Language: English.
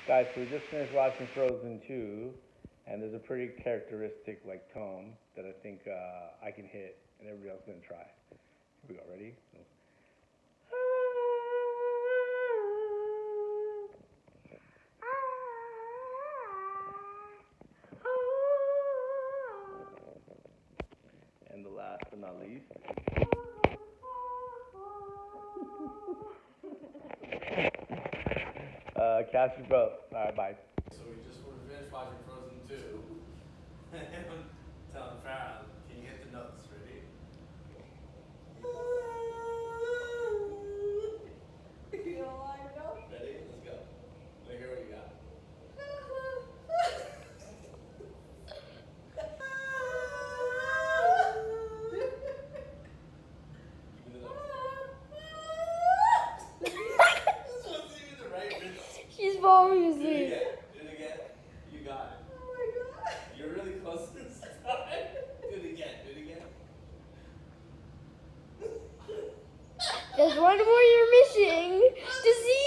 Guys, so we just finished watching Frozen 2, and there's a pretty characteristic like tone that I think I can hit, and everybody else is gonna try. Here we go. Ready? And the last but not least. Cast your vote. All right, bye. So we just finished watching Frozen 2. And I'm telling Farah, can you hit the notes? Ready? You don't want to know? Ready? Let's go. Let me hear what you got. Give me the notes. This wasn't even the right rhythm. She's falling Do it asleep. again. Do it again. You got it. Oh my god. You're really close this time. Do it again. Do it again. There's one more you're missing to see